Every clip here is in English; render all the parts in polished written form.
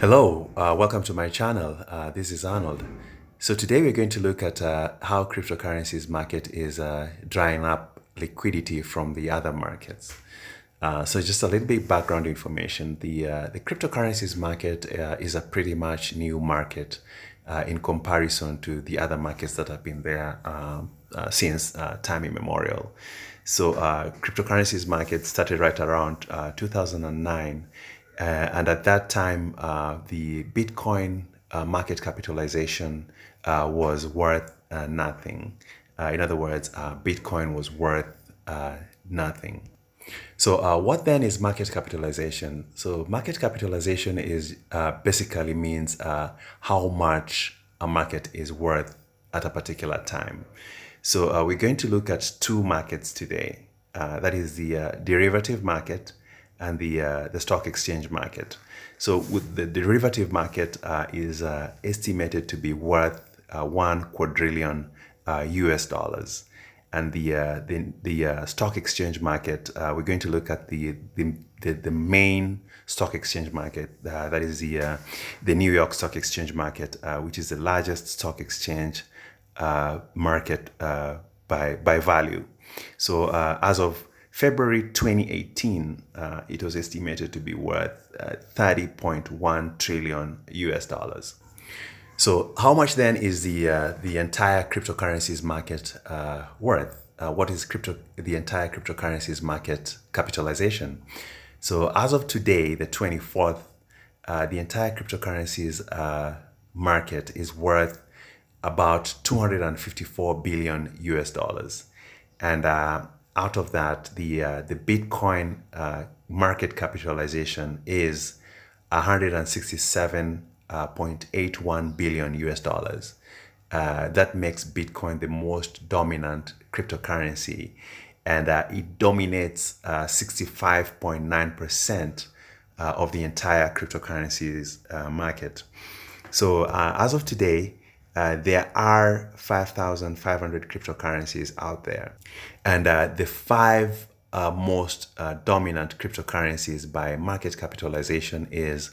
Hello, welcome to my channel. This is Arnold. So today we're going to look at how cryptocurrencies market is drying up liquidity from the other markets. So just a little bit background information. The cryptocurrencies market is a pretty much new market in comparison to the other markets that have been there since time immemorial. So cryptocurrencies market started right around 2009, and at that time, the Bitcoin market capitalization was worth nothing. In other words, Bitcoin was worth nothing. So, what then is market capitalization? So, market capitalization is basically means how much a market is worth at a particular time. So, we're going to look at two markets today. That is the derivative market and the stock exchange market. So, with the derivative market is estimated to be worth 1 quadrillion US dollars, and the stock exchange market, we're going to look at the main stock exchange market, that is the New York Stock Exchange market, which is the largest stock exchange market by value. So as of February 2018, it was estimated to be worth 30.1 trillion US dollars. So, how much then is the entire cryptocurrencies market worth? What is the entire cryptocurrencies market capitalization? So, as of today, the 24th, the entire cryptocurrencies market is worth about 254 billion US dollars, and out of that, the Bitcoin market capitalization is 167.81 billion US dollars. That makes Bitcoin the most dominant cryptocurrency, and it dominates 65.9% of the entire cryptocurrencies market. So as of today, there are 5,500 cryptocurrencies out there. And the five most dominant cryptocurrencies by market capitalization is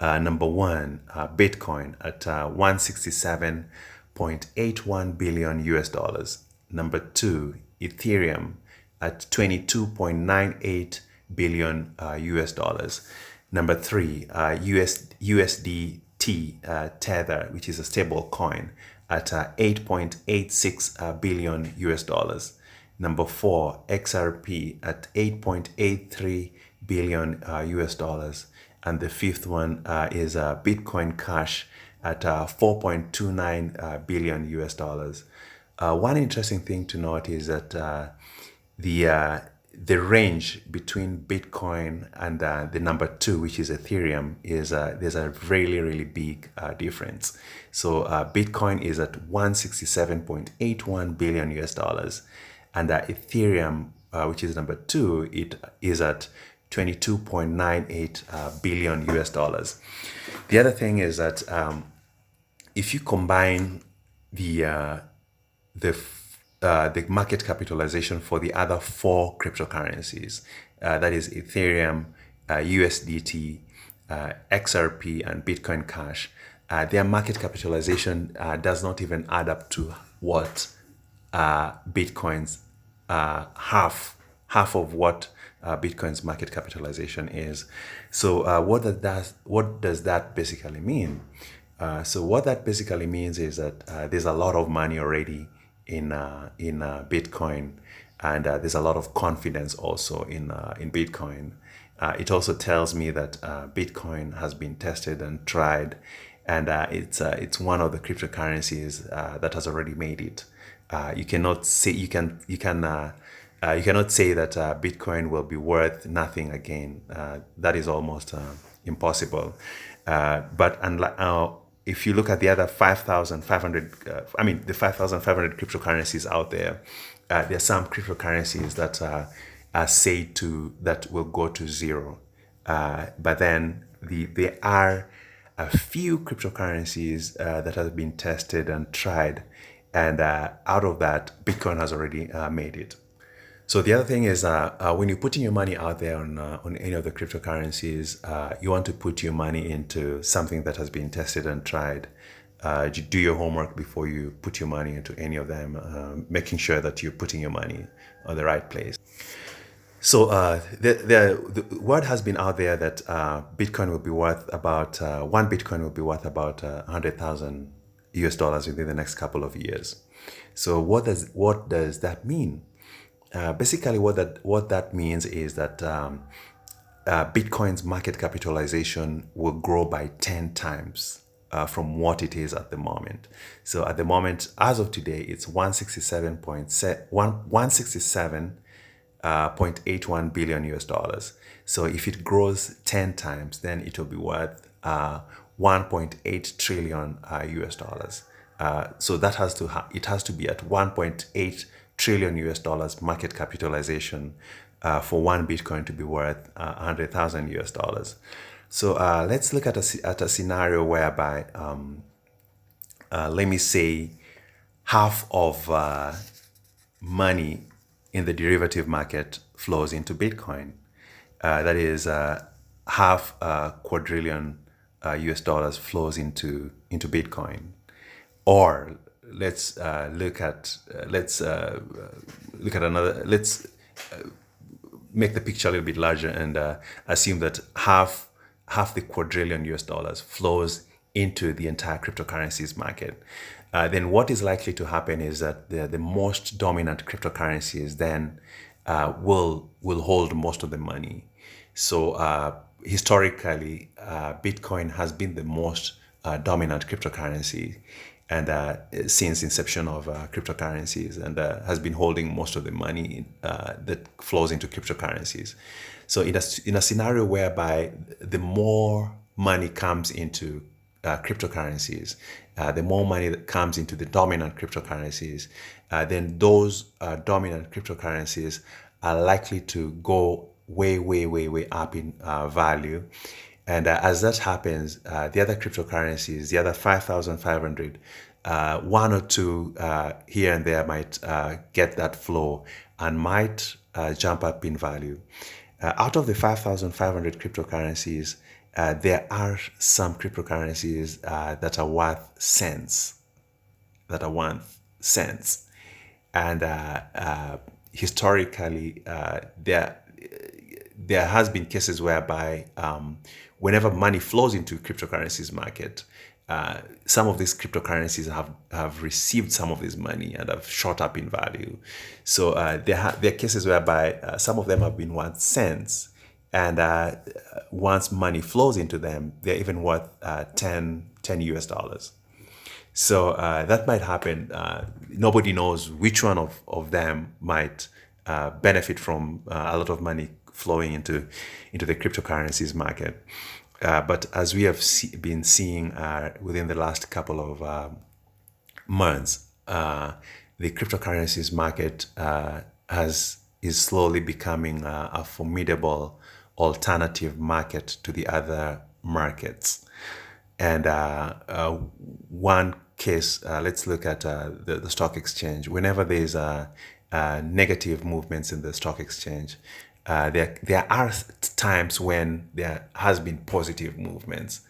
number one, Bitcoin at 167.81 billion US dollars. Number two, Ethereum at 22.98 billion US dollars. Number three, USDT Tether, which is a stable coin, at 8.86 billion US dollars. Number four, XRP at 8.83 billion US dollars. And the fifth one is Bitcoin Cash at 4.29 billion US dollars. One interesting thing to note is that the range between Bitcoin and the number two, which is Ethereum, is there's a really big difference. So Bitcoin is at 167.81 billion US dollars, and Ethereum, which is number two, it is at 22.98 billion US dollars. The other thing is that if you combine the the market capitalization for the other four cryptocurrencies, that is Ethereum, USDT, XRP, and Bitcoin Cash, their market capitalization does not even add up to what Bitcoin's half of what Bitcoin's market capitalization is. So what does that basically mean? So what that basically means is that there's a lot of money already in Bitcoin, and there's a lot of confidence also in Bitcoin. It also tells me that Bitcoin has been tested and tried, and it's one of the cryptocurrencies that has already made it. You cannot say you can you can You cannot say that Bitcoin will be worth nothing again. That is almost impossible. But unlike if you look at the other 5,500, the 5,500 cryptocurrencies out there, there are some cryptocurrencies that are said that will go to zero. But then there are a few cryptocurrencies that have been tested and tried, and out of that, Bitcoin has already made it. So the other thing is, when you're putting your money out there on any of the cryptocurrencies, you want to put your money into something that has been tested and tried. You do your homework before you put your money into any of them, making sure that you're putting your money on the right place. So the word has been out there that Bitcoin will be worth about one Bitcoin will be worth about 100,000 US dollars within the next couple of years. So what does that mean? Basically, what that means is that Bitcoin's market capitalization will grow by 10 times from what it is at the moment. So at the moment, as of today, it's 167.81 billion US dollars. So if it grows 10 times, then it will be worth 1.8 trillion US dollars. So that it has to be at 1.8 trillion US dollars market capitalization for one Bitcoin to be worth 100,000 US dollars. So let's look at a scenario whereby, let me say, half of money in the derivative market flows into Bitcoin. That is, half a quadrillion US dollars flows into Bitcoin. Or let's make the picture a little bit larger and assume that half the quadrillion US dollars flows into the entire cryptocurrencies market. Then what is likely to happen is that the most dominant cryptocurrencies then will hold most of the money. So historically, Bitcoin has been the most dominant cryptocurrency, and since inception of cryptocurrencies, and has been holding most of the money that flows into cryptocurrencies. So in a scenario whereby the more money comes into cryptocurrencies, the more money that comes into the dominant cryptocurrencies, then those dominant cryptocurrencies are likely to go way, way, way, way up in value. And as that happens, the other cryptocurrencies, the other 5,500, one or two here and there might get that flow and might jump up in value. Out of the 5,500 cryptocurrencies, there are some cryptocurrencies that are worth cents, and historically, there has been cases whereby whenever money flows into cryptocurrencies market, some of these cryptocurrencies have received some of this money and have shot up in value. So there are cases whereby some of them have been worth cents, and once money flows into them, they're even worth 10 US dollars. So that might happen. Nobody knows which one of them might benefit from a lot of money flowing into the cryptocurrencies market. But as we have been seeing within the last couple of months, the cryptocurrencies market is slowly becoming a formidable alternative market to the other markets. And one case, let's look at the stock exchange. Whenever there's negative movements in the stock exchange, there are times when there has been positive movements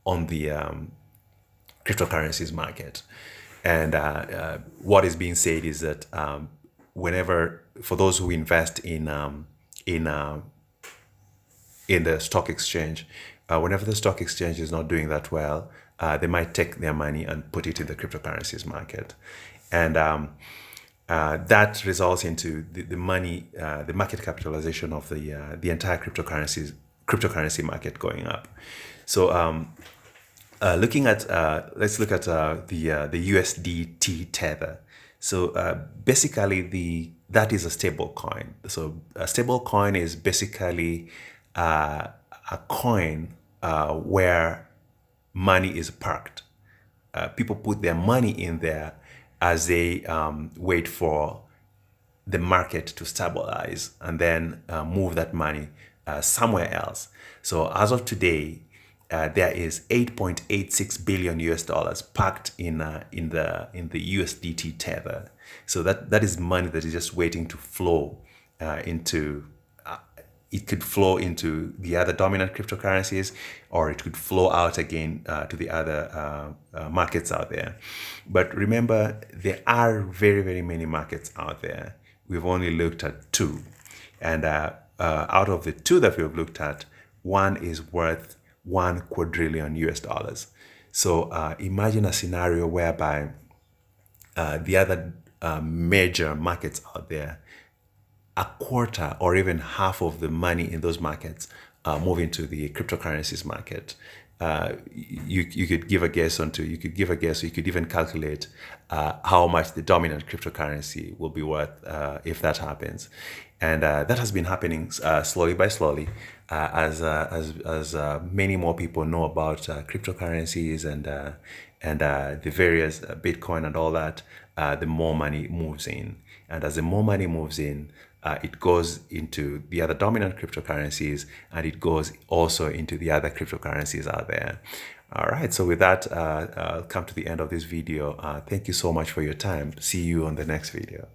on the cryptocurrencies market. And what is being said is that whenever, for those who invest in the stock exchange, whenever the stock exchange is not doing that well, they might take their money and put it in the cryptocurrencies market. And that results into the money, the market capitalization of the entire cryptocurrency market going up. So looking at let's look at the USDT tether. So basically that is a stable coin. So a stable coin is basically a coin where money is parked. People put their money in there as they wait for the market to stabilize and then move that money somewhere else. So as of today, there is 8.86 billion US dollars packed in the USDT tether. So that is money that is just waiting to flow into it could flow into the other dominant cryptocurrencies, or it could flow out again to the other markets out there. But remember, there are very, very many markets out there. We've only looked at two. And out of the two that we've looked at, one is worth 1 quadrillion US dollars. So imagine a scenario whereby the other major markets out there, a quarter or even half of the money in those markets move into the cryptocurrencies market. You could give a guess you could give a guess, or you could even calculate how much the dominant cryptocurrency will be worth if that happens. And that has been happening slowly by slowly as many more people know about cryptocurrencies and the various Bitcoin and all that, the more money moves in. And as the more money moves in, it goes into the other dominant cryptocurrencies, and it goes also into the other cryptocurrencies out there. All right, so with that, I'll come to the end of this video. Thank you so much for your time. See you on the next video.